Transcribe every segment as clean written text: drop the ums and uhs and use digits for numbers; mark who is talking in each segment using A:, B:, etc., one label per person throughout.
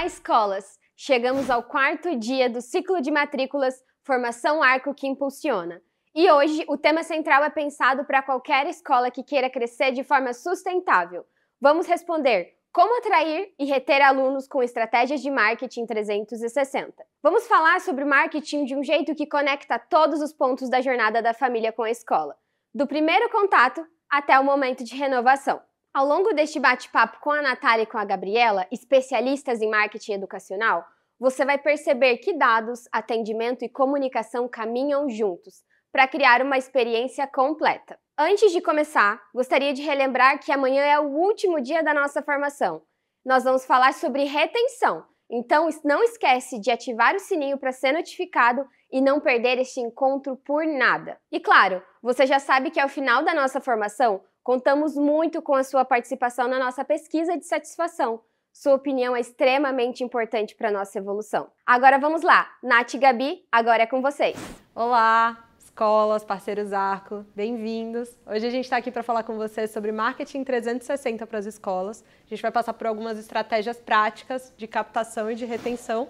A: Olá, escolas! Chegamos ao quarto dia do ciclo de matrículas Formação Arco que Impulsiona. E hoje o tema central é pensado para qualquer escola que queira crescer de forma sustentável. Vamos responder como atrair e reter alunos com estratégias de marketing 360. Vamos falar sobre marketing de um jeito que conecta todos os pontos da jornada da família com a escola, do primeiro contato até o momento de renovação. Ao longo deste bate-papo com a Natália e com a Gabriela, especialistas em marketing educacional, você vai perceber que dados, atendimento e comunicação caminham juntos para criar uma experiência completa. Antes de começar, gostaria de relembrar que amanhã é o último dia da nossa formação. Nós vamos falar sobre retenção, então não esquece de ativar o sininho para ser notificado e não perder este encontro por nada. E claro, você já sabe que ao final da nossa formação, contamos muito com a sua participação na nossa pesquisa de satisfação. Sua opinião é extremamente importante para a nossa evolução. Agora vamos lá, Nath e Gabi, agora é com vocês.
B: Olá, escolas, parceiros Arco, bem-vindos. Hoje a gente está aqui para falar com vocês sobre marketing 360 para as escolas. A gente vai passar por algumas estratégias práticas de captação e de retenção.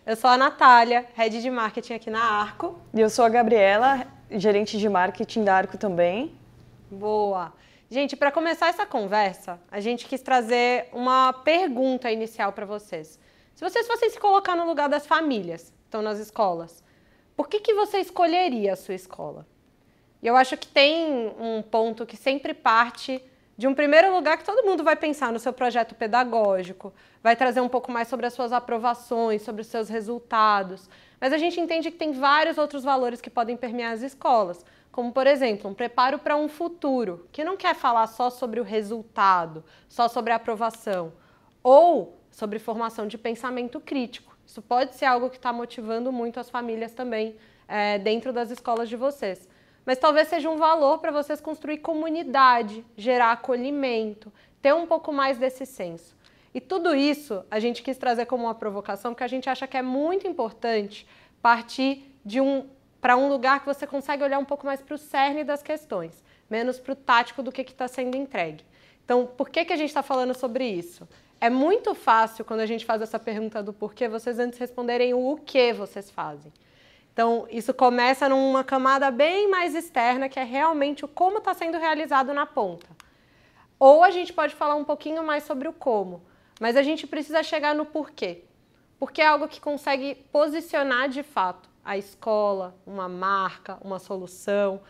B: Eu sou a Natália, Head de Marketing aqui na Arco.
C: E eu sou a Gabriela, gerente de marketing da Arco também.
B: Boa! Gente, para começar essa conversa, a gente quis trazer uma pergunta inicial para vocês. Se vocês fossem se colocar no lugar das famílias que estão nas escolas, por que você escolheria a sua escola? E eu acho que tem um ponto que sempre parte de um primeiro lugar que todo mundo vai pensar no seu projeto pedagógico, vai trazer um pouco mais sobre as suas aprovações, sobre os seus resultados. Mas a gente entende que tem vários outros valores que podem permear as escolas, como, por exemplo, um preparo para um futuro, que não quer falar só sobre o resultado, só sobre a aprovação, ou sobre formação de pensamento crítico. Isso pode ser algo que está motivando muito as famílias também dentro das escolas de vocês. Mas talvez seja um valor para vocês construir comunidade, gerar acolhimento, ter um pouco mais desse senso. E tudo isso a gente quis trazer como uma provocação, porque a gente acha que é muito importante partir para um lugar que você consegue olhar um pouco mais para o cerne das questões, menos para o tático do que está sendo entregue. Então, por que a gente está falando sobre isso? É muito fácil, quando a gente faz essa pergunta do porquê, vocês antes responderem o que vocês fazem. Então, isso começa numa camada bem mais externa, que é realmente o como está sendo realizado na ponta. Ou a gente pode falar um pouquinho mais sobre o como, mas a gente precisa chegar no porquê. Porque é algo que consegue posicionar de fato a escola, uma marca, uma solução.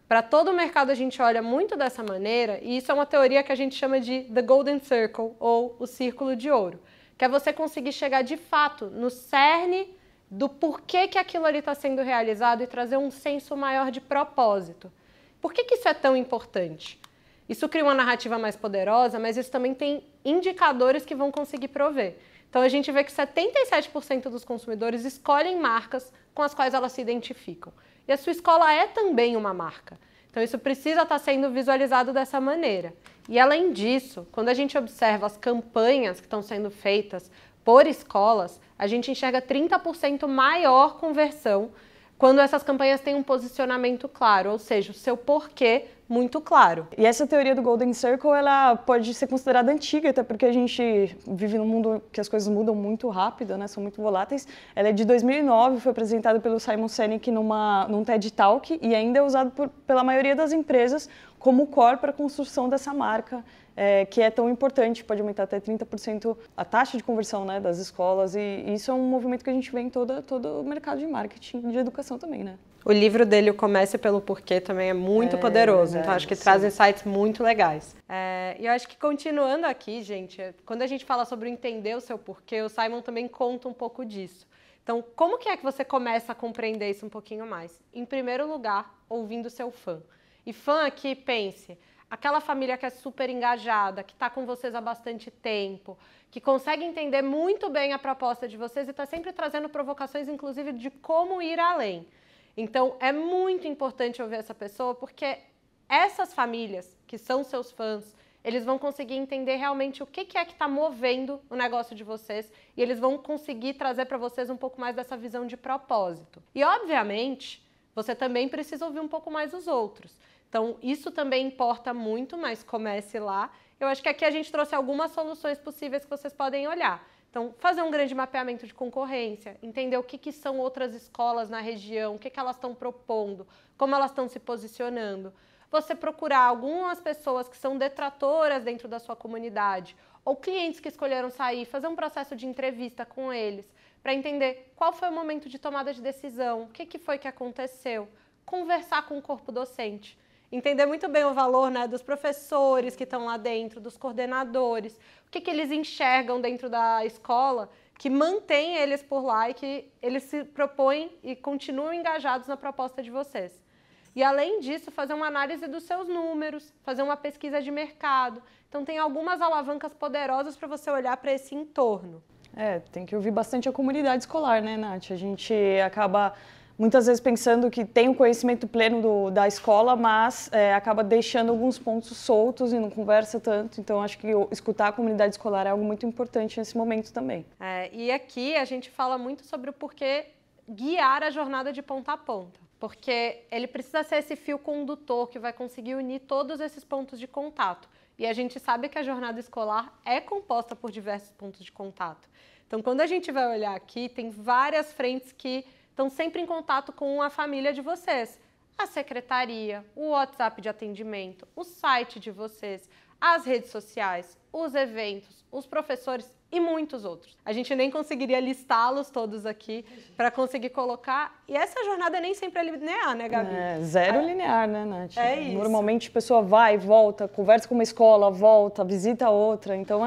B: Para todo o mercado a gente olha muito dessa maneira, e isso é uma teoria que a gente chama de The Golden Circle, ou o Círculo de Ouro, que é você conseguir chegar de fato no cerne do porquê que aquilo ali está sendo realizado e trazer um senso maior de propósito. Por que isso é tão importante? Isso cria uma narrativa mais poderosa, mas isso também tem indicadores que vão conseguir prover. Então a gente vê que 77% dos consumidores escolhem marcas com as quais elas se identificam. E a sua escola é também uma marca. Então isso precisa estar sendo visualizado dessa maneira. E além disso, quando a gente observa as campanhas que estão sendo feitas por escolas, a gente enxerga 30% maior conversão quando essas campanhas têm um posicionamento claro, ou seja, o seu porquê muito claro.
C: E essa teoria do Golden Circle, ela pode ser considerada antiga, até porque a gente vive num mundo que as coisas mudam muito rápido, né? São muito voláteis. Ela é de 2009, foi apresentada pelo Simon Sinek num TED Talk e ainda é usado pela maioria das empresas como core para a construção dessa marca, que é tão importante, pode aumentar até 30% a taxa de conversão, né, das escolas, e isso é um movimento que a gente vê em todo o mercado de marketing e de educação também, né?
B: O livro dele, O Comece pelo Porquê, também é muito poderoso, então acho que traz insights muito legais. E eu acho que continuando aqui, gente, quando a gente fala sobre entender o seu porquê, o Simon também conta um pouco disso. Então, como que é que você começa a compreender isso um pouquinho mais? Em primeiro lugar, ouvindo o seu fã. E fã aqui, pense, aquela família que é super engajada, que está com vocês há bastante tempo, que consegue entender muito bem a proposta de vocês e está sempre trazendo provocações, inclusive, de como ir além. Então, é muito importante ouvir essa pessoa, porque essas famílias, que são seus fãs, eles vão conseguir entender realmente o que é que está movendo o negócio de vocês e eles vão conseguir trazer para vocês um pouco mais dessa visão de propósito. E, obviamente, você também precisa ouvir um pouco mais os outros. Então, isso também importa muito, mas comece lá. Eu acho que aqui a gente trouxe algumas soluções possíveis que vocês podem olhar. Então, fazer um grande mapeamento de concorrência, entender o que são outras escolas na região, o que elas estão propondo, como elas estão se posicionando. Você procurar algumas pessoas que são detratoras dentro da sua comunidade, ou clientes que escolheram sair, fazer um processo de entrevista com eles, para entender qual foi o momento de tomada de decisão, o que foi que aconteceu, conversar com o corpo docente. Entender muito bem o valor, né, dos professores que estão lá dentro, dos coordenadores, o que eles enxergam dentro da escola, que mantém eles por lá e que eles se propõem e continuam engajados na proposta de vocês. E, além disso, fazer uma análise dos seus números, fazer uma pesquisa de mercado. Então, tem algumas alavancas poderosas para você olhar para esse entorno.
C: Tem que ouvir bastante a comunidade escolar, né, Nath? A gente acaba muitas vezes pensando que tem o conhecimento pleno da escola, mas acaba deixando alguns pontos soltos e não conversa tanto. Então, acho que escutar a comunidade escolar é algo muito importante nesse momento também.
B: E aqui a gente fala muito sobre o porquê guiar a jornada de ponta a ponta. Porque ele precisa ser esse fio condutor que vai conseguir unir todos esses pontos de contato. E a gente sabe que a jornada escolar é composta por diversos pontos de contato. Então, quando a gente vai olhar aqui, tem várias frentes que estão sempre em contato com a família de vocês. A secretaria, o WhatsApp de atendimento, o site de vocês, as redes sociais, os eventos, os professores e muitos outros. A gente nem conseguiria listá-los todos aqui para conseguir colocar. E essa jornada nem sempre é linear, né, Gabi?
C: Zero linear, né, Nath?
B: É isso.
C: Normalmente a pessoa vai, volta, conversa com uma escola, volta, visita outra. Então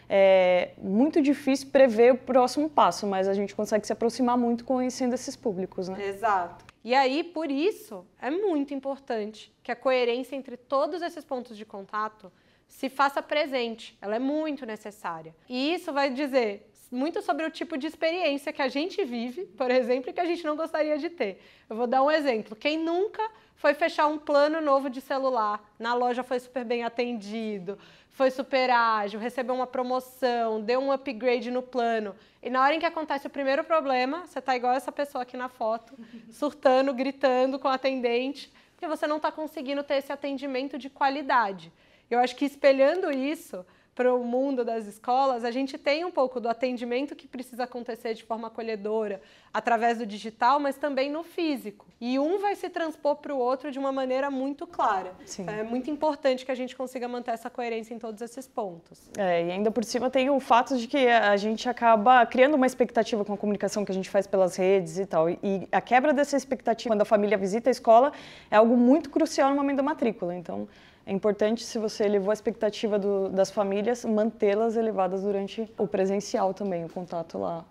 C: é muito difícil prever o próximo passo, mas a gente consegue se aproximar muito conhecendo esses públicos, né?
B: Exato. E aí, por isso, é muito importante que a coerência entre todos esses pontos de contato se faça presente, ela é muito necessária. E isso vai dizer muito sobre o tipo de experiência que a gente vive, por exemplo, e que a gente não gostaria de ter. Eu vou dar um exemplo. Quem nunca foi fechar um plano novo de celular, na loja foi super bem atendido, foi super ágil, recebeu uma promoção, deu um upgrade no plano, e na hora em que acontece o primeiro problema, você está igual essa pessoa aqui na foto, surtando, gritando com o atendente, porque você não está conseguindo ter esse atendimento de qualidade. Eu acho que espelhando isso para o mundo das escolas, a gente tem um pouco do atendimento que precisa acontecer de forma acolhedora, através do digital, mas também no físico. E um vai se transpor para o outro de uma maneira muito clara.
C: Sim.
B: É muito importante que a gente consiga manter essa coerência em todos esses pontos.
C: E ainda por cima tem o fato de que a gente acaba criando uma expectativa com a comunicação que a gente faz pelas redes e tal. E a quebra dessa expectativa quando a família visita a escola é algo muito crucial no momento da matrícula. Então, é importante, se você elevou a expectativa das famílias, mantê-las elevadas durante o presencial também, o contato lá,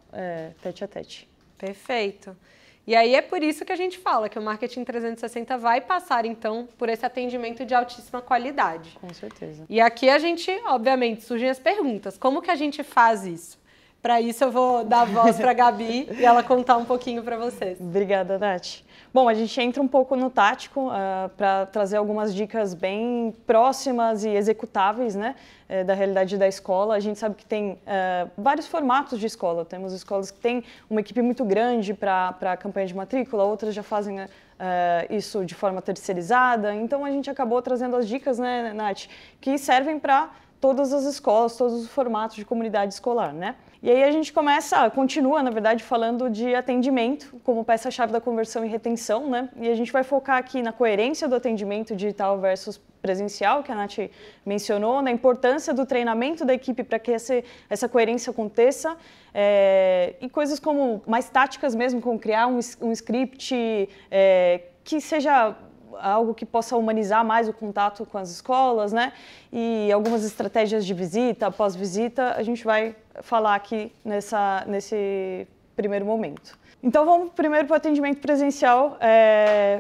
C: tete a tete.
B: Perfeito. E aí é por isso que a gente fala que o Marketing 360 vai passar, então, por esse atendimento de altíssima qualidade.
C: Com certeza.
B: E aqui a gente, obviamente, surgem as perguntas. Como que a gente faz isso? Para isso eu vou dar a voz para a Gabi e ela contar um pouquinho para vocês.
C: Obrigada, Nath. Bom, a gente entra um pouco no tático para trazer algumas dicas bem próximas e executáveis, né, da realidade da escola. A gente sabe que tem vários formatos de escola. Temos escolas que têm uma equipe muito grande para a campanha de matrícula, outras já fazem isso de forma terceirizada. Então, a gente acabou trazendo as dicas, né, Nath, que servem para todas as escolas, todos os formatos de comunidade escolar, né? E aí a gente continua, na verdade, falando de atendimento como peça-chave da conversão e retenção, né? E a gente vai focar aqui na coerência do atendimento digital versus presencial, que a Nath mencionou, na importância do treinamento da equipe para que essa coerência aconteça, e coisas como mais táticas mesmo, como criar um script que seja algo que possa humanizar mais o contato com as escolas, né? E algumas estratégias de visita, pós-visita, a gente vai falar aqui nesse primeiro momento. Então vamos primeiro para o atendimento presencial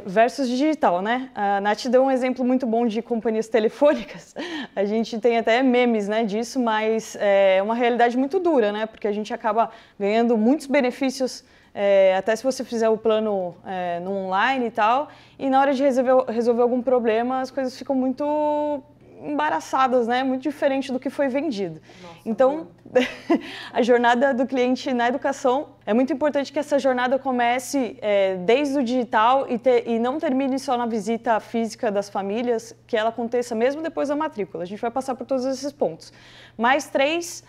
C: versus digital, né? A Nath deu um exemplo muito bom de companhias telefônicas. A gente tem até memes, né, disso, mas é uma realidade muito dura, né? Porque a gente acaba ganhando muitos benefícios até se você fizer o plano no online e tal, e na hora de resolver algum problema, as coisas ficam muito embaraçadas, né? Muito diferente do que foi vendido. Nossa, então, a jornada do cliente na educação, é muito importante que essa jornada comece desde o digital e não termine só na visita física das famílias, que ela aconteça mesmo depois da matrícula. A gente vai passar por todos esses pontos. Mais 3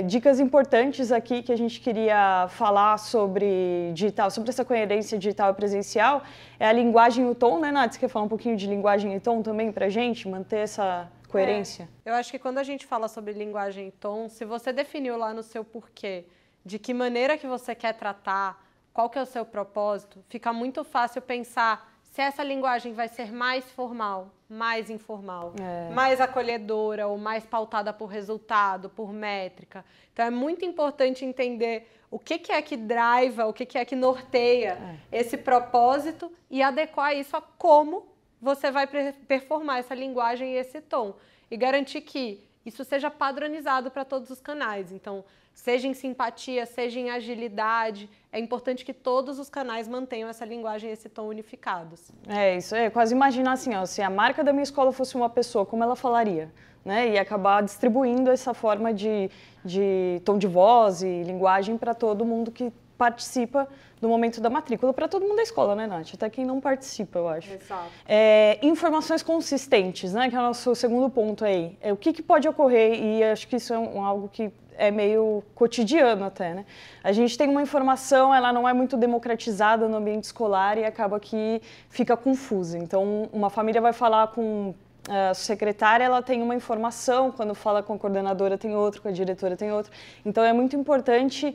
C: dicas importantes aqui que a gente queria falar sobre digital, sobre essa coerência digital e presencial, é a linguagem e o tom, né, Nath? Você quer falar um pouquinho de linguagem e tom também pra gente, manter essa coerência?
B: Eu acho que quando a gente fala sobre linguagem e tom, se você definiu lá no seu porquê, de que maneira que você quer tratar, qual que é o seu propósito, fica muito fácil pensar se essa linguagem vai ser mais formal, mais informal, mais acolhedora ou mais pautada por resultado, por métrica. Então é muito importante entender o que é que driva, o que é que norteia esse propósito e adequar isso a como você vai performar essa linguagem e esse tom. E garantir que isso seja padronizado para todos os canais. Então, seja em simpatia, seja em agilidade, é importante que todos os canais mantenham essa linguagem e esse tom unificados.
C: Isso é quase imaginar assim, ó, se a marca da minha escola fosse uma pessoa, como ela falaria? Né? E acabar distribuindo essa forma de tom de voz e linguagem para todo mundo que participa do momento da matrícula, para todo mundo da escola, né, Nath? Até quem não participa, eu acho.
B: Exato.
C: Informações consistentes, né, que é o nosso segundo ponto aí. O que pode ocorrer, e acho que isso é algo que é meio cotidiano até, né? A gente tem uma informação, ela não é muito democratizada no ambiente escolar e acaba que fica confusa. Então, uma família vai falar com a secretária, ela tem uma informação, quando fala com a coordenadora tem outra, com a diretora tem outra. Então, é muito importante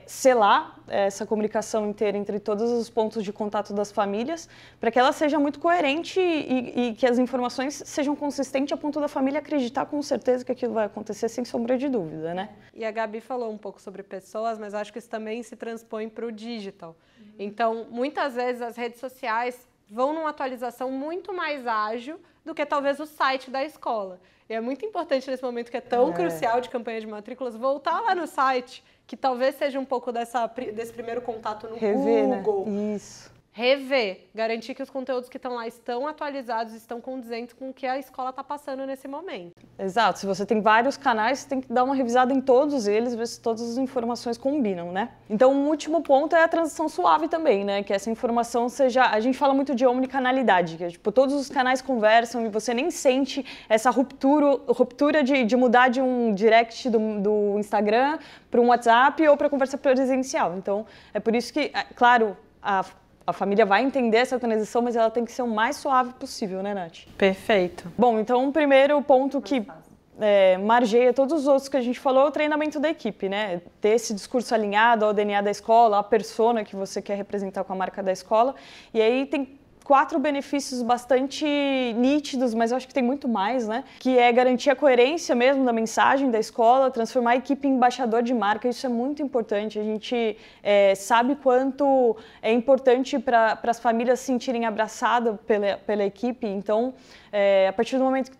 C: selar essa comunicação inteira entre todos os pontos de contato das famílias, para que ela seja muito coerente e que as informações sejam consistentes a ponto da família acreditar com certeza que aquilo vai acontecer sem sombra de dúvida, né?
B: E a Gabi falou um pouco sobre pessoas, mas acho que isso também se transpõe para o digital. Então, muitas vezes as redes sociais vão numa atualização muito mais ágil do que talvez o site da escola. E é muito importante nesse momento que é tão crucial de campanha de matrículas, voltar lá no site, que talvez seja um pouco desse primeiro contato no Google.
C: Né? Isso.
B: Rever, garantir que os conteúdos que estão lá estão atualizados, estão condizentes com o que a escola está passando nesse momento.
C: Exato, se você tem vários canais, você tem que dar uma revisada em todos eles, ver se todas as informações combinam, né? Então, um último ponto é a transição suave também, né? Que essa informação seja... A gente fala muito de omnicanalidade, que é, tipo, todos os canais conversam e você nem sente essa ruptura de mudar de um direct do Instagram para um WhatsApp ou para conversa presencial. Então, é por isso que, claro, a família vai entender essa transição, mas ela tem que ser o mais suave possível, né, Nath?
B: Perfeito.
C: Bom, então o primeiro ponto que margeia todos os outros que a gente falou é o treinamento da equipe, né? Ter esse discurso alinhado ao DNA da escola, à persona que você quer representar com a marca da escola. E aí tem 4 benefícios bastante nítidos, mas eu acho que tem muito mais, né? Que é garantir a coerência mesmo da mensagem da escola, transformar a equipe em embaixador de marca, isso é muito importante. A gente sabe quanto é importante para as famílias se sentirem abraçadas pela equipe, então, a partir do momento que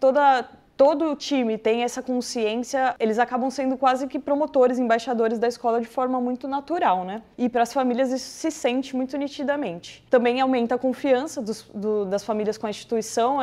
C: todo o time tem essa consciência, eles acabam sendo quase que promotores, embaixadores da escola de forma muito natural, né? E para as famílias isso se sente muito nitidamente. Também aumenta a confiança das famílias com a instituição,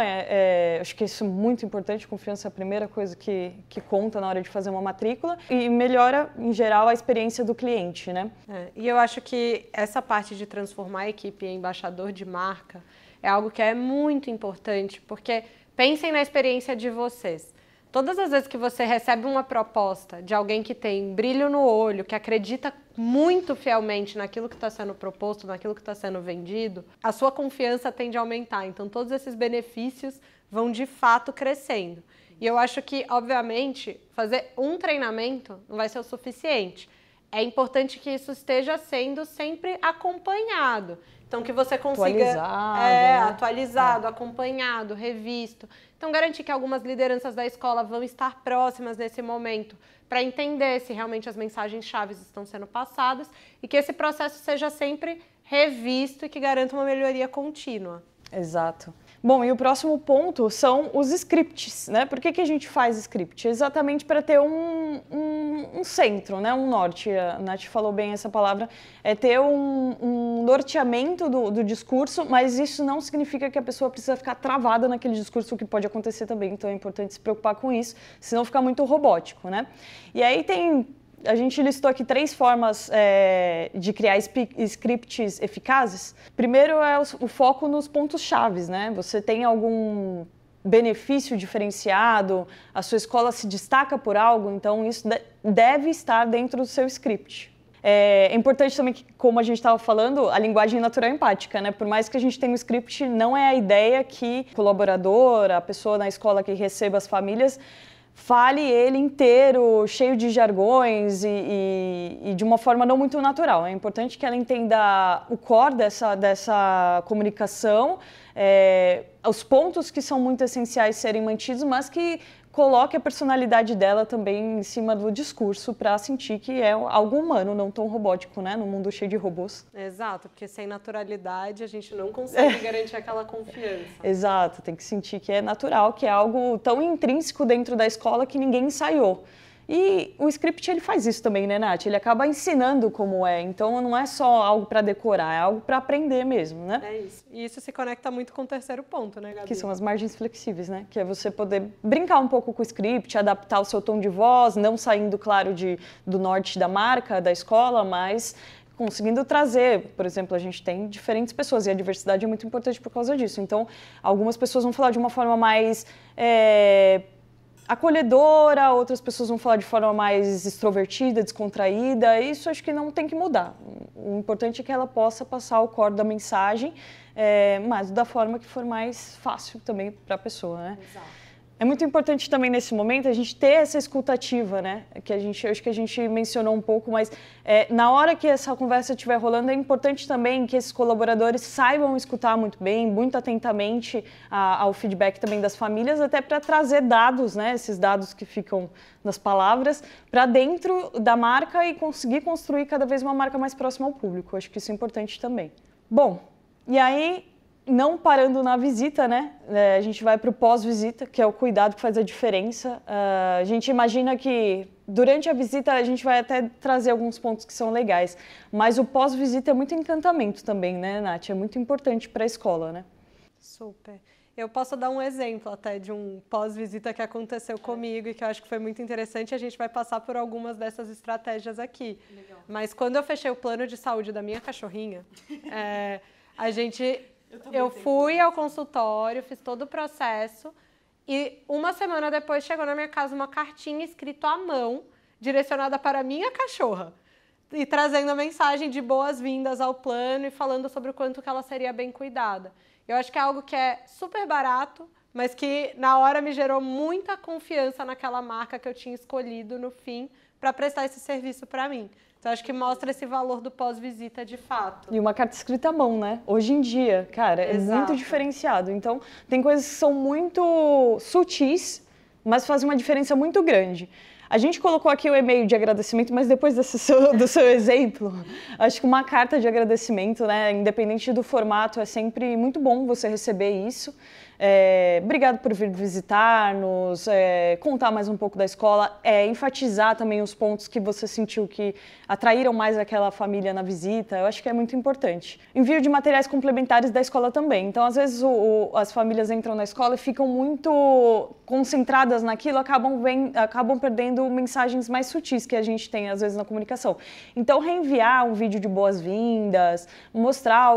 C: acho que isso é muito importante, confiança é a primeira coisa que conta na hora de fazer uma matrícula, e melhora, em geral, a experiência do cliente, né?
B: E eu acho que essa parte de transformar a equipe em embaixador de marca é algo que é muito importante, porque pensem na experiência de vocês. Todas as vezes que você recebe uma proposta de alguém que tem brilho no olho, que acredita muito fielmente naquilo que está sendo proposto, naquilo que está sendo vendido, a sua confiança tende a aumentar. Então, todos esses benefícios vão, de fato, crescendo. E eu acho que, obviamente, fazer um treinamento não vai ser o suficiente. É importante que isso esteja sendo sempre acompanhado. Então, que você consiga... Atualizado, acompanhado, revisto. Então, garantir que algumas lideranças da escola vão estar próximas nesse momento para entender se realmente as mensagens-chave estão sendo passadas e que esse processo seja sempre revisto e que garanta uma melhoria contínua.
C: Exato. Bom, e o próximo ponto são os scripts, né? Por que a gente faz script? Exatamente para ter um centro, né? Um norte. A Nath falou bem essa palavra. É ter um norteamento do discurso, mas isso não significa que a pessoa precisa ficar travada naquele discurso, o que pode acontecer também. Então é importante se preocupar com isso, senão fica muito robótico, né? E aí a gente listou aqui 3 formas de criar scripts eficazes. Primeiro é o foco nos pontos-chave, né? Você tem algum benefício diferenciado, a sua escola se destaca por algo, então isso deve estar dentro do seu script. É importante também que, como a gente estava falando, a linguagem natural e empática, né? Por mais que a gente tenha um script, não é a ideia que o colaborador, a pessoa na escola que receba as famílias, fale ele inteiro, cheio de jargões e de uma forma não muito natural. É importante que ela entenda o core dessa comunicação, os pontos que são muito essenciais serem mantidos, mas que coloque a personalidade dela também em cima do discurso para sentir que é algo humano, não tão robótico, né? Num mundo cheio de robôs.
B: Exato, porque sem naturalidade a gente não consegue garantir aquela confiança.
C: Exato, tem que sentir que é natural, que é algo tão intrínseco dentro da escola que ninguém ensaiou. E o script ele faz isso também, né, Nath? Ele acaba ensinando como é, então não é só algo para decorar, é algo para aprender mesmo, né?
B: É isso. E isso se conecta muito com o terceiro ponto, né, Gabi?
C: Que são as margens flexíveis, né? Que é você poder brincar um pouco com o script, adaptar o seu tom de voz, não saindo, claro, do norte da marca, da escola, mas conseguindo trazer, por exemplo, a gente tem diferentes pessoas e a diversidade é muito importante por causa disso. Então, algumas pessoas vão falar de uma forma mais acolhedora, outras pessoas vão falar de forma mais extrovertida, descontraída. Isso acho que não tem que mudar. O importante é que ela possa passar o core da mensagem, mas da forma que for mais fácil também para a pessoa, né?
B: Exato.
C: É muito importante também nesse momento a gente ter essa escutativa, né? Acho que a gente mencionou um pouco, mas na hora que essa conversa estiver rolando, é importante também que esses colaboradores saibam escutar muito bem, muito atentamente ao feedback também das famílias, até para trazer dados, né? Esses dados que ficam nas palavras, para dentro da marca e conseguir construir cada vez uma marca mais próxima ao público. Acho que isso é importante também. Bom, e aí, não parando na visita, né? A gente vai para o pós-visita, que é o cuidado que faz a diferença. A gente imagina que durante a visita a gente vai até trazer alguns pontos que são legais, mas o pós-visita é muito encantamento também, né, Nath? É muito importante para a escola, né?
B: Super. Eu posso dar um exemplo até de um pós-visita que aconteceu comigo e que eu acho que foi muito interessante. A gente vai passar por algumas dessas estratégias aqui. Legal. Mas quando eu fechei o plano de saúde da minha cachorrinha, eu fui ao consultório, fiz todo o processo e uma semana depois chegou na minha casa uma cartinha escrita à mão, direcionada para a minha cachorra e trazendo a mensagem de boas-vindas ao plano e falando sobre o quanto que ela seria bem cuidada. Eu acho que é algo que é super barato, mas que na hora me gerou muita confiança naquela marca que eu tinha escolhido no fim para prestar esse serviço para mim. Então, acho que mostra esse valor do pós-visita de fato.
C: E uma carta escrita à mão, né? Hoje em dia, cara, é muito diferenciado. Então, tem coisas que são muito sutis, mas fazem uma diferença muito grande. A gente colocou aqui o e-mail de agradecimento, mas depois do seu exemplo, acho que uma carta de agradecimento, né, independente do formato, é sempre muito bom você receber isso. Obrigado por vir visitar-nos, contar mais um pouco da escola, enfatizar também os pontos que você sentiu que atraíram mais aquela família na visita. Eu acho que é muito importante. Envio de materiais complementares da escola também. Então, às vezes, as famílias entram na escola e ficam muito concentradas naquilo, acabam perdendo mensagens mais sutis que a gente tem, às vezes, na comunicação. Então, reenviar um vídeo de boas-vindas, mostrar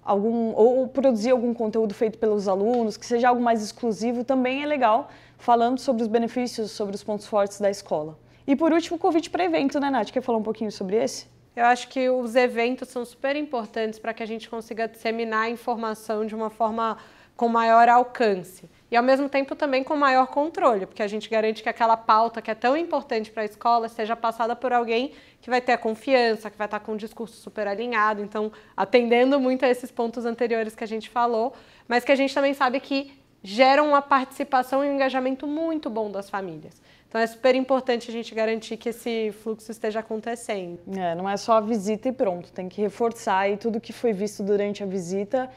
C: ou produzir algum conteúdo feito pelos alunos, que seja algo mais exclusivo, também é legal, falando sobre os benefícios, sobre os pontos fortes da escola. E por último, o convite para evento, né, Nath? Quer falar um pouquinho sobre esse?
B: Eu acho que os eventos são super importantes para que a gente consiga disseminar a informação de uma forma com maior alcance. E, ao mesmo tempo, também com maior controle, porque a gente garante que aquela pauta que é tão importante para a escola seja passada por alguém que vai ter a confiança, que vai estar com um discurso super alinhado, então, atendendo muito a esses pontos anteriores que a gente falou, mas que a gente também sabe que geram uma participação e um engajamento muito bom das famílias. Então, é super importante a gente garantir que esse fluxo esteja acontecendo.
C: Não é só a visita e pronto, tem que reforçar aí tudo que foi visto durante a visita.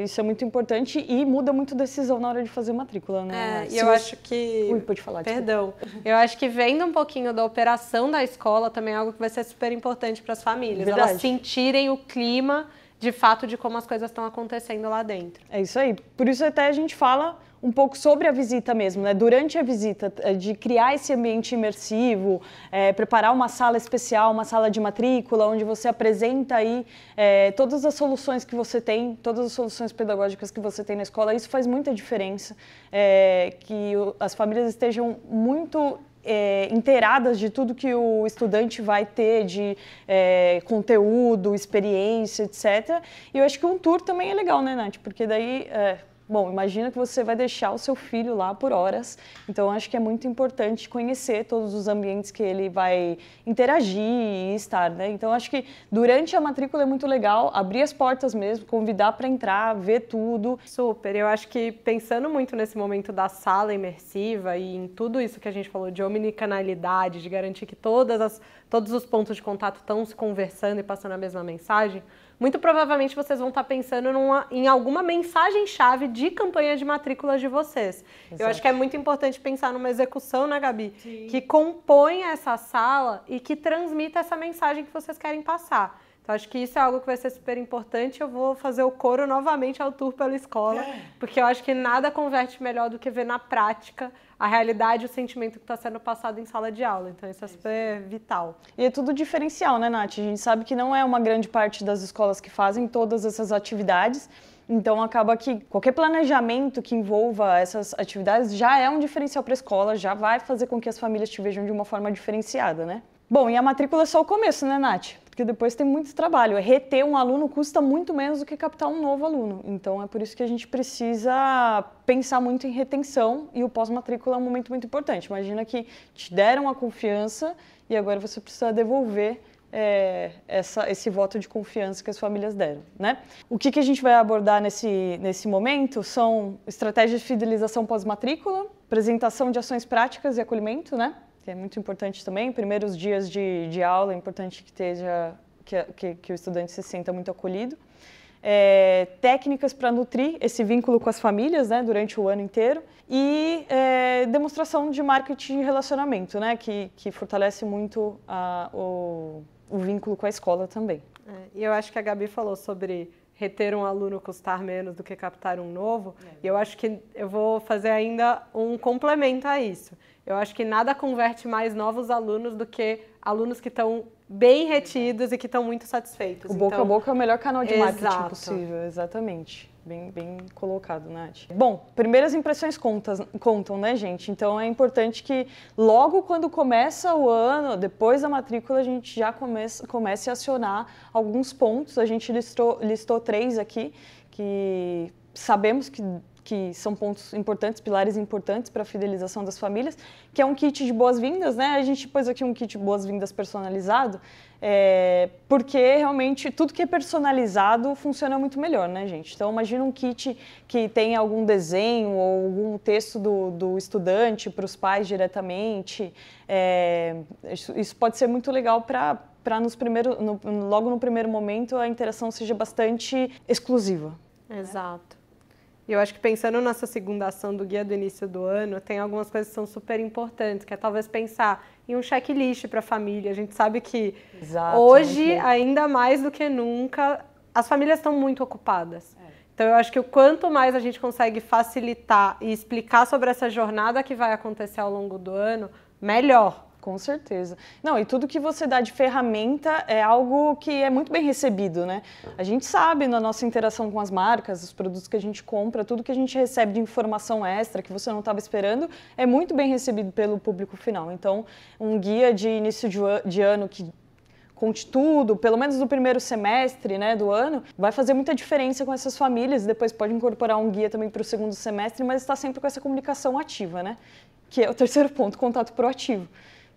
C: Isso é muito importante e muda muito a decisão na hora de fazer matrícula, né?
B: E eu acho que...
C: Ui, pode falar,
B: Perdão. Eu acho que vendo um pouquinho da operação da escola também é algo que vai ser super importante para as famílias.
C: Verdade.
B: Elas sentirem o clima, de fato, de como as coisas estão acontecendo lá dentro.
C: É isso aí. Por isso até a gente fala um pouco sobre a visita mesmo, né? Durante a visita, de criar esse ambiente imersivo, preparar uma sala especial, uma sala de matrícula, onde você apresenta aí todas as soluções que você tem, todas as soluções pedagógicas que você tem na escola. Isso faz muita diferença, que as famílias estejam muito inteiradas de tudo que o estudante vai ter de conteúdo, experiência, etc. E eu acho que um tour também é legal, né, Nath? Porque daí, bom, imagina que você vai deixar o seu filho lá por horas, então acho que é muito importante conhecer todos os ambientes que ele vai interagir e estar, né? Então acho que durante a matrícula é muito legal abrir as portas mesmo, convidar para entrar, ver tudo.
B: Super, eu acho que pensando muito nesse momento da sala imersiva e em tudo isso que a gente falou de omnicanalidade, de garantir que todos os pontos de contato estão se conversando e passando a mesma mensagem, muito provavelmente vocês vão estar pensando em alguma mensagem-chave de campanha de matrículas de vocês. Exato. Eu acho que é muito importante pensar numa execução, né, Gabi? Sim. Que compõe essa sala e que transmita essa mensagem que vocês querem passar. Então, acho que isso é algo que vai ser super importante. Eu vou fazer o coro novamente ao tour pela escola, porque eu acho que nada converte melhor do que ver na prática a realidade e o sentimento que está sendo passado em sala de aula. Então, isso é super vital.
C: E é tudo diferencial, né, Nath? A gente sabe que não é uma grande parte das escolas que fazem todas essas atividades. Então, acaba que qualquer planejamento que envolva essas atividades já é um diferencial para a escola, já vai fazer com que as famílias te vejam de uma forma diferenciada, né? Bom, e a matrícula é só o começo, né, Nath? Porque depois tem muito trabalho. Reter um aluno custa muito menos do que captar um novo aluno. Então, é por isso que a gente precisa pensar muito em retenção e o pós-matrícula é um momento muito importante. Imagina que te deram a confiança e agora você precisa devolver esse voto de confiança que as famílias deram, né? O que a gente vai abordar nesse momento são estratégias de fidelização pós-matrícula, apresentação de ações práticas e acolhimento, né? Que é muito importante também. Primeiros dias de aula é importante que o estudante se sinta muito acolhido. Técnicas para nutrir esse vínculo com as famílias, né, durante o ano inteiro. E demonstração de marketing e relacionamento, né, que fortalece muito o vínculo com a escola também.
B: E eu acho que a Gabi falou sobre reter um aluno custar menos do que captar um novo. E eu acho que eu vou fazer ainda um complemento a isso. Eu acho que nada converte mais novos alunos do que alunos que estão bem retidos e que estão muito satisfeitos.
C: O boca a boca é o melhor canal de marketing possível, exatamente. Bem colocado, Nath. Bom, primeiras impressões contam, né, gente? Então é importante que logo quando começa o ano, depois da matrícula, a gente já comece a acionar alguns pontos. A gente listou 3 aqui, que sabemos que são pontos importantes, pilares importantes para a fidelização das famílias, que é um kit de boas-vindas, né? A gente pôs aqui um kit de boas-vindas personalizado, porque realmente tudo que é personalizado funciona muito melhor, né, gente? Então, imagina um kit que tem algum desenho ou algum texto do estudante para os pais diretamente. Isso pode ser muito legal para logo no primeiro momento a interação seja bastante exclusiva.
B: Exato. E eu acho que pensando nessa segunda ação do guia do início do ano, tem algumas coisas que são super importantes, que é talvez pensar em um checklist para a família. A gente sabe que hoje, ainda mais do que nunca, as famílias estão muito ocupadas. Então eu acho que o quanto mais a gente consegue facilitar e explicar sobre essa jornada que vai acontecer ao longo do ano, melhor.
C: Com certeza. Não, e tudo que você dá de ferramenta é algo que é muito bem recebido, né? A gente sabe na nossa interação com as marcas, os produtos que a gente compra, tudo que a gente recebe de informação extra que você não estava esperando é muito bem recebido pelo público final. Então, um guia de início de ano que conte tudo, pelo menos no primeiro semestre, né, do ano, vai fazer muita diferença com essas famílias. Depois pode incorporar um guia também para o segundo semestre, mas está sempre com essa comunicação ativa, né? Que é o terceiro ponto, contato proativo.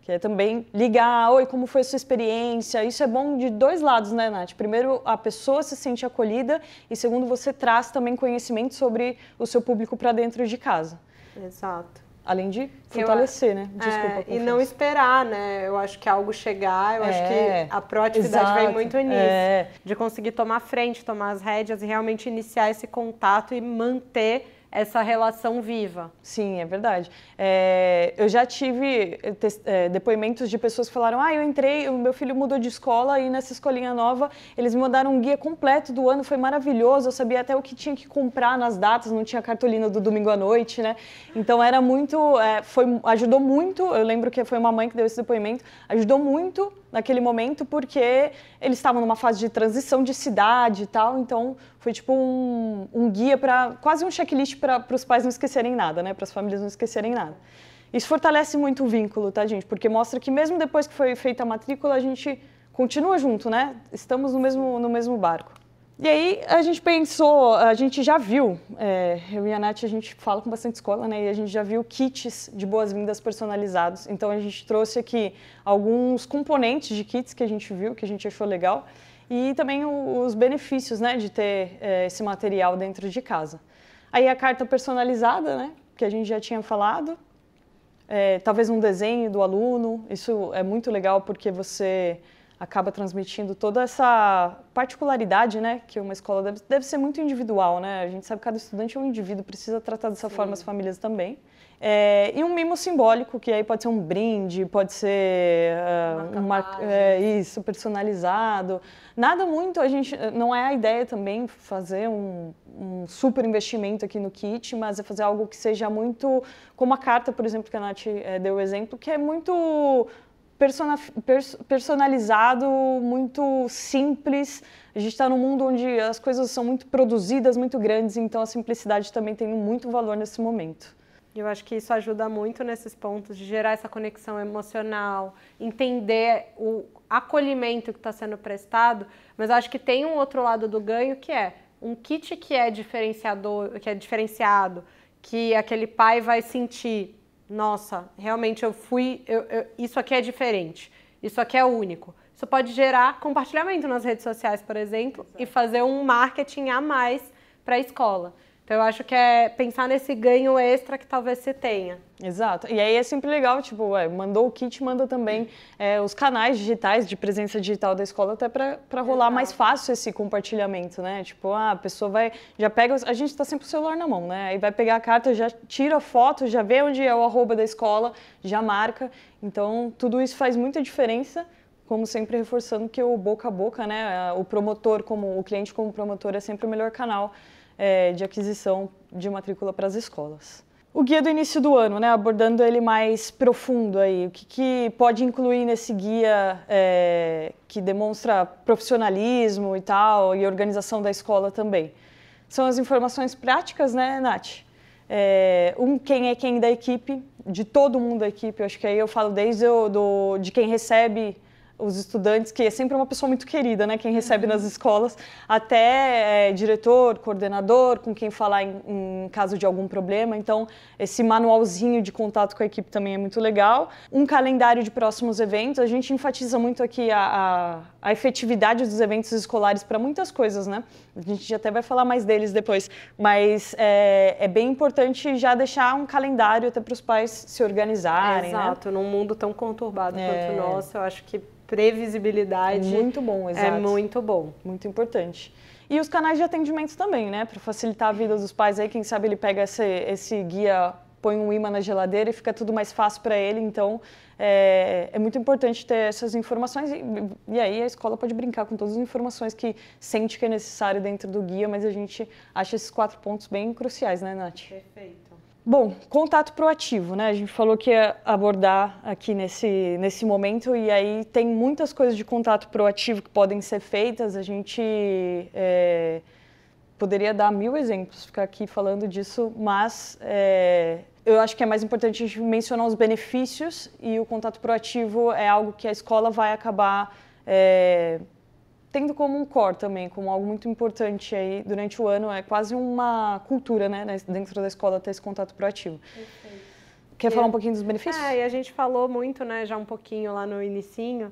C: Que é também ligar, oi, como foi a sua experiência? Isso é bom de 2 lados, né, Nath? Primeiro, a pessoa se sente acolhida e segundo, você traz também conhecimento sobre o seu público para dentro de casa.
B: Exato.
C: Além de fortalecer, né? Desculpa.
B: E não esperar, né? Eu acho que algo chegar, eu acho que a proatividade vem muito nisso. De conseguir tomar frente, tomar as rédeas e realmente iniciar esse contato e manter essa relação viva.
C: Sim, é verdade. Eu já tive depoimentos de pessoas que falaram: eu entrei, o meu filho mudou de escola e nessa escolinha nova eles me mandaram um guia completo do ano, foi maravilhoso, eu sabia até o que tinha que comprar nas datas, não tinha cartolina do domingo à noite, né? Então era muito, ajudou muito, eu lembro que foi uma mãe que deu esse depoimento, ajudou muito naquele momento, porque eles estavam numa fase de transição de cidade e tal, então foi tipo um guia, quase um checklist para os pais não esquecerem nada, né? Para as famílias não esquecerem nada. Isso fortalece muito o vínculo, tá, gente? Porque mostra que mesmo depois que foi feita a matrícula, a gente continua junto, né? Estamos no mesmo barco. E aí a gente pensou, a gente já viu, eu e a Nath, a gente fala com bastante escola, né? E a gente já viu kits de boas-vindas personalizados. Então a gente trouxe aqui alguns componentes de kits que a gente viu, que a gente achou legal. E também os benefícios, né, de ter esse material dentro de casa. Aí a carta personalizada, né, que a gente já tinha falado. Talvez um desenho do aluno. Isso é muito legal porque você acaba transmitindo toda essa particularidade, né, que uma escola deve ser muito individual, né? A gente sabe que cada estudante é um indivíduo, precisa tratar dessa forma as famílias também. E um mimo simbólico, que aí pode ser um brinde, pode ser isso, personalizado. Nada muito, não é a ideia também fazer um super investimento aqui no kit, mas é fazer algo que seja muito, como a carta, por exemplo, que a Nath deu o exemplo, que é muito personalizado, muito simples. A gente está num mundo onde as coisas são muito produzidas, muito grandes, então a simplicidade também tem muito valor nesse momento.
B: Eu acho que isso ajuda muito nesses pontos de gerar essa conexão emocional, entender o acolhimento que está sendo prestado, mas acho que tem um outro lado do ganho, que é um kit que é diferenciado, que aquele pai vai sentir: nossa, realmente isso aqui é diferente, isso aqui é único. Isso pode gerar compartilhamento nas redes sociais, por exemplo, e fazer um marketing a mais para a escola. Então eu acho que é pensar nesse ganho extra que talvez se tenha.
C: Exato. E aí é sempre legal, tipo, mandou o kit, manda também os canais digitais de presença digital da escola, até para rolar mais fácil esse compartilhamento, né? Tipo, a pessoa já pega, a gente está sempre com o celular na mão, né? Aí vai pegar a carta, já tira a foto, já vê onde é o @ da escola, já marca. Então, tudo isso faz muita diferença, como sempre reforçando que o boca a boca, né? O cliente como promotor é sempre o melhor canal de aquisição de matrícula para as escolas. O guia do início do ano, né, abordando ele mais profundo aí, o que pode incluir nesse guia que demonstra profissionalismo e tal, e organização da escola também? São as informações práticas, né, Nath? Quem é quem da equipe, de todo mundo da equipe. Eu acho que aí eu falo desde de quem recebe os estudantes, que é sempre uma pessoa muito querida, né? Quem recebe nas escolas, até diretor, coordenador, com quem falar em caso de algum problema. Então, esse manualzinho de contato com a equipe também é muito legal. Um calendário de próximos eventos. A gente enfatiza muito aqui a efetividade dos eventos escolares para muitas coisas, né? A gente até vai falar mais deles depois. Mas é bem importante já deixar um calendário até para os pais se organizarem,
B: Exato, né? Num mundo tão conturbado quanto o nosso, eu acho que previsibilidade
C: muito bom, exato.
B: É muito bom.
C: Muito importante. E os canais de atendimento também, né? Para facilitar a vida dos pais aí, quem sabe ele pega esse guia, põe um imã na geladeira e fica tudo mais fácil para ele. Então, é muito importante ter essas informações e aí a escola pode brincar com todas as informações que sente que é necessário dentro do guia, mas a gente acha esses 4 pontos bem cruciais, né, Nath?
B: Perfeito.
C: Bom, contato proativo, né? A gente falou que ia abordar aqui nesse momento e aí tem muitas coisas de contato proativo que podem ser feitas. A gente poderia dar 1000 exemplos, ficar aqui falando disso, mas eu acho que é mais importante a gente mencionar os benefícios e o contato proativo é algo que a escola vai acabar tendo como um core também, como algo muito importante aí durante o ano. É quase uma cultura, né, dentro da escola ter esse contato proativo. Perfeito. Quer falar um pouquinho dos benefícios?
B: E a gente falou muito, né, já um pouquinho lá no inicinho,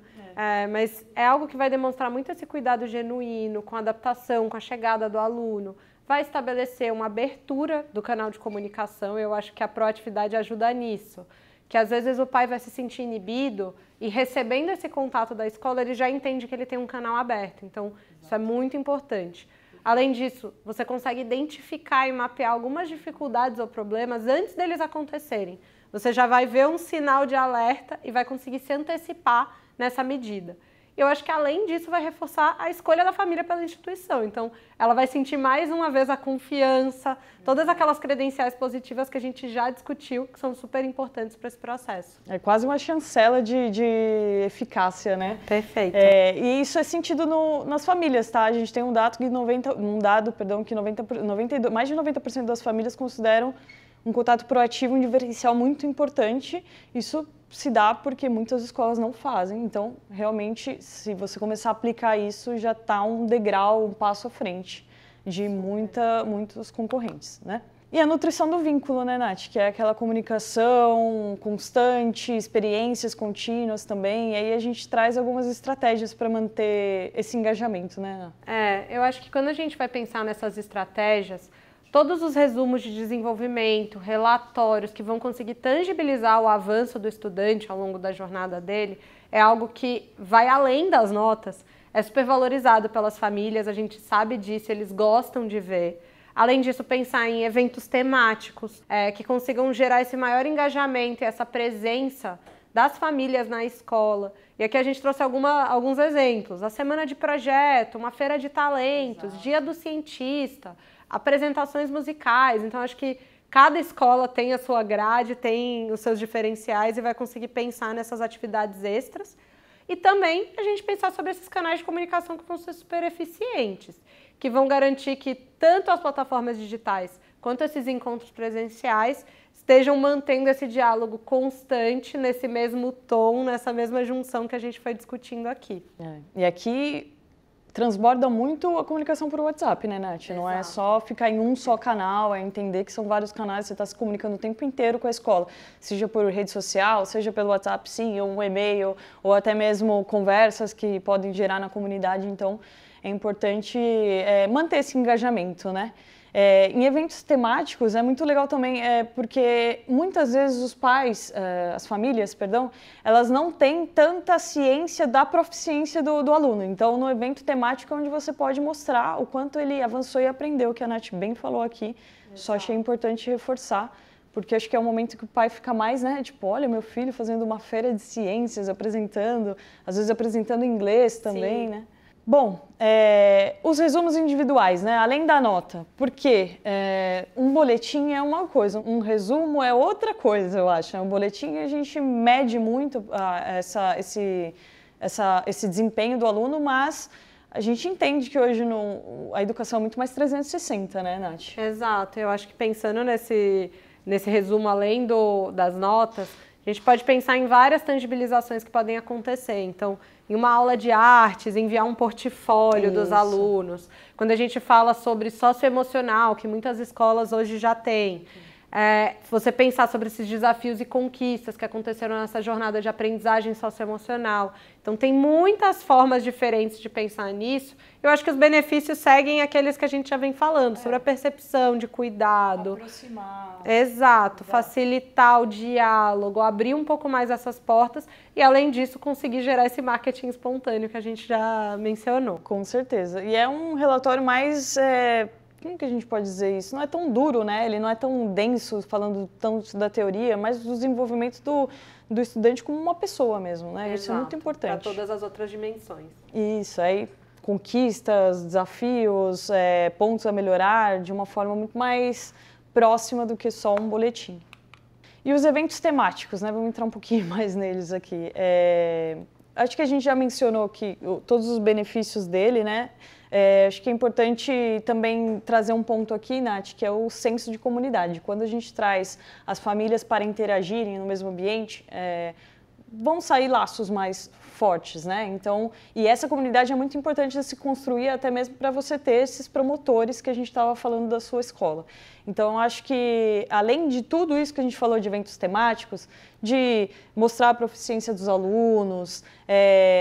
B: mas é algo que vai demonstrar muito esse cuidado genuíno, com a adaptação, com a chegada do aluno. Vai estabelecer uma abertura do canal de comunicação, eu acho que a proatividade ajuda nisso. Que às vezes o pai vai se sentir inibido e recebendo esse contato da escola, ele já entende que ele tem um canal aberto. Então, isso é muito importante. Além disso, você consegue identificar e mapear algumas dificuldades ou problemas antes deles acontecerem. Você já vai ver um sinal de alerta e vai conseguir se antecipar nessa medida. Eu acho que, além disso, vai reforçar a escolha da família pela instituição. Então, ela vai sentir mais uma vez a confiança, todas aquelas credenciais positivas que a gente já discutiu, que são super importantes para esse processo.
C: É quase uma chancela de eficácia, né?
B: Perfeito.
C: E isso é sentido nas famílias, tá? A gente tem um dado que mais de 90% das famílias consideram um contato proativo um diferencial muito importante. Isso se dá porque muitas escolas não fazem. Então, realmente, se você começar a aplicar isso, já está um degrau, um passo à frente de muitos concorrentes, né? E a nutrição do vínculo, né, Nath? Que é aquela comunicação constante, experiências contínuas também. E aí a gente traz algumas estratégias para manter esse engajamento, né?
B: Eu acho que quando a gente vai pensar nessas estratégias, todos os resumos de desenvolvimento, relatórios que vão conseguir tangibilizar o avanço do estudante ao longo da jornada dele, é algo que vai além das notas, é super valorizado pelas famílias, a gente sabe disso, eles gostam de ver. Além disso, pensar em eventos temáticos que consigam gerar esse maior engajamento e essa presença das famílias na escola. E aqui a gente trouxe alguns exemplos. A semana de projeto, uma feira de talentos, Exato. Dia do cientista, apresentações musicais. Então, acho que cada escola tem a sua grade, tem os seus diferenciais e vai conseguir pensar nessas atividades extras. E também a gente pensar sobre esses canais de comunicação que vão ser super eficientes, que vão garantir que tanto as plataformas digitais quanto esses encontros presenciais estejam mantendo esse diálogo constante nesse mesmo tom, nessa mesma junção que a gente foi discutindo aqui.
C: E aqui transborda muito a comunicação por WhatsApp, né, Nath? Exato. Não é só ficar em um só canal, é entender que são vários canais, você está se comunicando o tempo inteiro com a escola, seja por rede social, seja pelo WhatsApp, sim, ou um e-mail, ou até mesmo conversas que podem gerar na comunidade. Então, é importante manter esse engajamento, né? Em eventos temáticos é muito legal também, porque muitas vezes os pais, as famílias, perdão, elas não têm tanta ciência da proficiência do aluno. Então, no evento temático é onde você pode mostrar o quanto ele avançou e aprendeu, que a Nath bem falou aqui. Exato. Só achei importante reforçar, porque acho que é o momento que o pai fica mais, né, tipo, olha, meu filho fazendo uma feira de ciências, apresentando, às vezes apresentando inglês também, Sim. né? Bom, os resumos individuais, né? Além da nota, porque um boletim é uma coisa, um resumo é outra coisa, eu acho. Um boletim a gente mede muito esse desempenho do aluno, mas a gente entende que hoje a educação é muito mais 360, né, Nath?
B: Exato, eu acho que pensando nesse resumo, além das notas, a gente pode pensar em várias tangibilizações que podem acontecer. Então, em uma aula de artes, enviar um portfólio dos alunos. Quando a gente fala sobre socioemocional, que muitas escolas hoje já têm. Você pensar sobre esses desafios e conquistas que aconteceram nessa jornada de aprendizagem socioemocional. Então, tem muitas formas diferentes de pensar nisso. Eu acho que os benefícios seguem aqueles que a gente já vem falando, sobre a percepção de cuidado.
C: Aproximar.
B: Exato, facilitar o diálogo, abrir um pouco mais essas portas e, além disso, conseguir gerar esse marketing espontâneo que a gente já mencionou.
C: Com certeza. E é um relatório mais... Como que a gente pode dizer isso? Não é tão duro, né? Ele não é tão denso, falando tanto da teoria, mas do desenvolvimento do estudante como uma pessoa mesmo, né?
B: Exato,
C: isso é muito importante.
B: Para todas as outras dimensões.
C: Isso, aí conquistas, desafios, pontos a melhorar de uma forma muito mais próxima do que só um boletim. E os eventos temáticos, né? Vamos entrar um pouquinho mais neles aqui. Acho que a gente já mencionou aqui todos os benefícios dele, né? Acho que é importante também trazer um ponto aqui, Nath, que é o senso de comunidade. Quando a gente traz as famílias para interagirem no mesmo ambiente, vão sair laços mais fortes, né? Então, e essa comunidade é muito importante de se construir até mesmo para você ter esses promotores que a gente estava falando da sua escola. Então, acho que, além de tudo isso que a gente falou de eventos temáticos, de mostrar a proficiência dos alunos,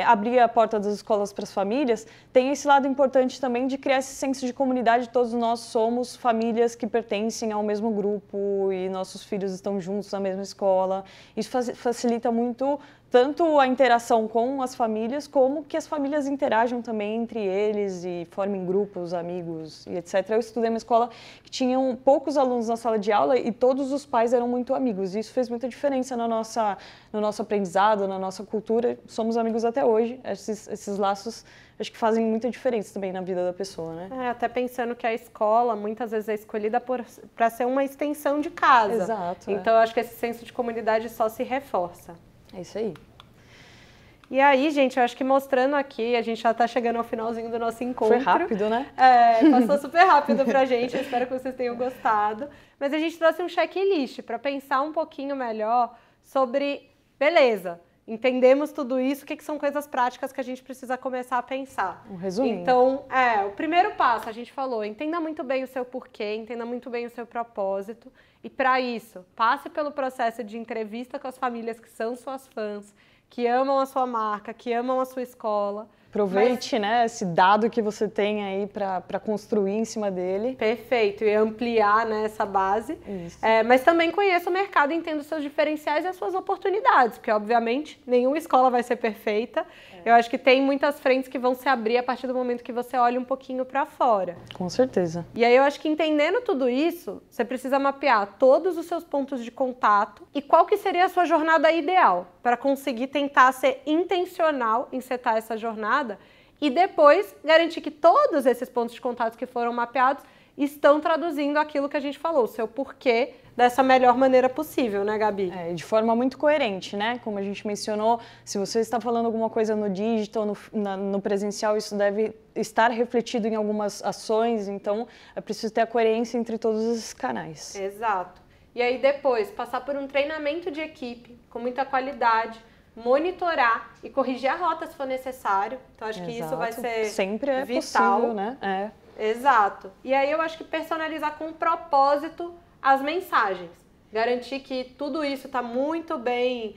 C: abrir a porta das escolas para as famílias, tem esse lado importante também de criar esse senso de comunidade. Todos nós somos famílias que pertencem ao mesmo grupo e nossos filhos estão juntos na mesma escola. Isso facilita muito tanto a interação com as famílias, como que as famílias interajam também entre eles e formem grupos, amigos e etc. Eu estudei em uma escola que tinham poucos alunos na sala de aula e todos os pais eram muito amigos. E isso fez muita diferença no nosso aprendizado, na nossa cultura. Somos amigos até hoje. Esses laços acho que fazem muita diferença também na vida da pessoa, né?
B: Até pensando que a escola muitas vezes é escolhida para ser uma extensão de casa.
C: Exato.
B: Então, eu acho que esse senso de comunidade só se reforça.
C: É isso aí.
B: E aí, gente, eu acho que mostrando aqui, a gente já está chegando ao finalzinho do nosso encontro.
C: Foi rápido, né?
B: Passou super rápido pra gente, eu espero que vocês tenham gostado. Mas a gente trouxe um checklist para pensar um pouquinho melhor sobre, beleza, entendemos tudo isso, o que são coisas práticas que a gente precisa começar a pensar.
C: Um resuminho.
B: Então, o primeiro passo, a gente falou, entenda muito bem o seu porquê, entenda muito bem o seu propósito. E para isso, passe pelo processo de entrevista com as famílias que são suas fãs, que amam a sua marca, que amam a sua escola.
C: Aproveite, né, esse dado que você tem aí para construir em cima dele.
B: Perfeito, e ampliar, né, essa base. Mas também conheça o mercado, entenda os seus diferenciais e as suas oportunidades, porque, obviamente, nenhuma escola vai ser perfeita. Eu acho que tem muitas frentes que vão se abrir a partir do momento que você olha um pouquinho para fora.
C: Com certeza.
B: E aí eu acho que entendendo tudo isso, você precisa mapear todos os seus pontos de contato e qual que seria a sua jornada ideal para conseguir tentar ser intencional em setar essa jornada e depois garantir que todos esses pontos de contato que foram mapeados estão traduzindo aquilo que a gente falou, o seu porquê dessa melhor maneira possível, né, Gabi?
C: De forma muito coerente, né? Como a gente mencionou, se você está falando alguma coisa no digital, no presencial, isso deve estar refletido em algumas ações, então é preciso ter a coerência entre todos esses canais.
B: Exato. E aí depois, passar por um treinamento de equipe com muita qualidade, monitorar e corrigir a rota se for necessário. Então, acho que isso vai ser
C: sempre é
B: vital.
C: Possível, né?
B: Exato. E aí eu acho que personalizar com propósito as mensagens. Garantir que tudo isso está muito bem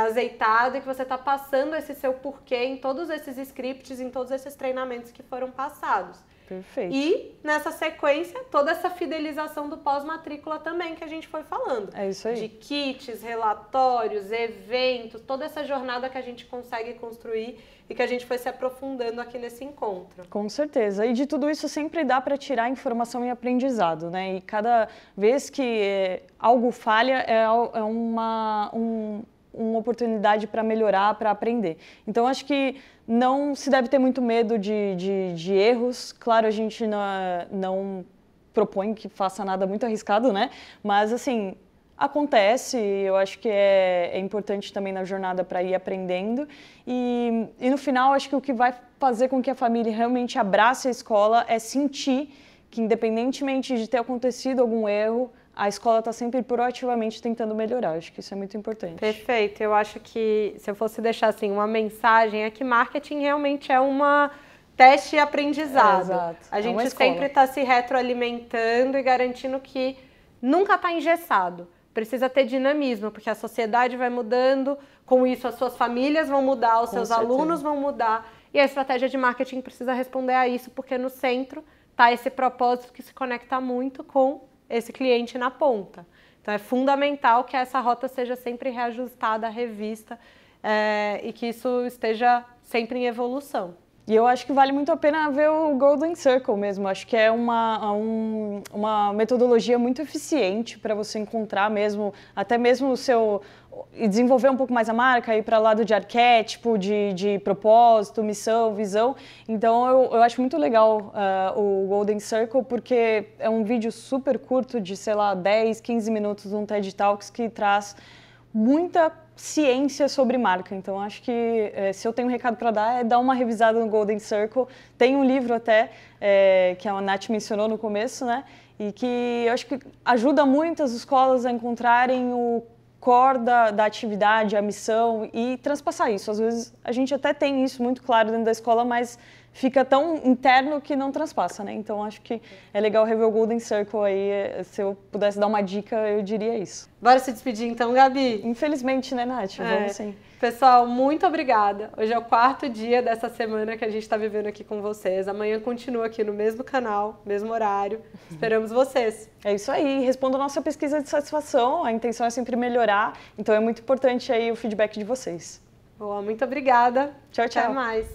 B: azeitado e que você está passando esse seu porquê em todos esses scripts, em todos esses treinamentos que foram passados.
C: Perfeito.
B: E, nessa sequência, toda essa fidelização do pós-matrícula também que a gente foi falando.
C: É isso aí.
B: De kits, relatórios, eventos, toda essa jornada que a gente consegue construir e que a gente foi se aprofundando aqui nesse encontro.
C: Com certeza. E de tudo isso sempre dá para tirar informação e aprendizado, né? E cada vez que algo falha é uma oportunidade para melhorar, para aprender. Então, acho que não se deve ter muito medo de erros. Claro, a gente não propõe que faça nada muito arriscado, né? Mas, assim, acontece. Eu acho que é importante também na jornada para ir aprendendo. E no final, acho que o que vai fazer com que a família realmente abrace a escola é sentir que, independentemente de ter acontecido algum erro, a escola está sempre proativamente tentando melhorar. Acho que isso é muito importante.
B: Perfeito. Eu acho que, se eu fosse deixar assim, uma mensagem, é que marketing realmente é uma teste e aprendizado.
C: Exato.
B: A gente sempre está se retroalimentando e garantindo que nunca está engessado. Precisa ter dinamismo, porque a sociedade vai mudando, com isso as suas famílias vão mudar, os seus alunos vão mudar, e a estratégia de marketing precisa responder a isso, porque no centro está esse propósito que se conecta muito com esse cliente na ponta. Então, é fundamental que essa rota seja sempre reajustada, revista, e que isso esteja sempre em evolução.
C: E eu acho que vale muito a pena ver o Golden Circle mesmo. Acho que é uma metodologia muito eficiente para você encontrar mesmo, até mesmo o seu... e desenvolver um pouco mais a marca, ir para o lado de arquétipo, de propósito, missão, visão. Então, eu acho muito legal o Golden Circle, porque é um vídeo super curto de, sei lá, 10, 15 minutos, um TED Talks que traz muita ciência sobre marca. Então, acho que se eu tenho um recado para dar, é dar uma revisada no Golden Circle. Tem um livro até, que a Nath mencionou no começo, né? E que eu acho que ajuda muito as escolas a encontrarem o core da atividade, a missão e transpassar isso. Às vezes a gente até tem isso muito claro dentro da escola, mas fica tão interno que não transpassa, né? Então acho que é legal rever o Golden Circle aí. Se eu pudesse dar uma dica, eu diria isso.
B: Bora se despedir então, Gabi?
C: Infelizmente, né, Nath? Vamos sim.
B: Pessoal, muito obrigada. Hoje é o 4º dia dessa semana que a gente está vivendo aqui com vocês. Amanhã continua aqui no mesmo canal, mesmo horário. Esperamos vocês.
C: É isso aí. Responda a nossa pesquisa de satisfação. A intenção é sempre melhorar. Então é muito importante aí o feedback de vocês.
B: Boa, muito obrigada.
C: Tchau, tchau.
B: Até mais.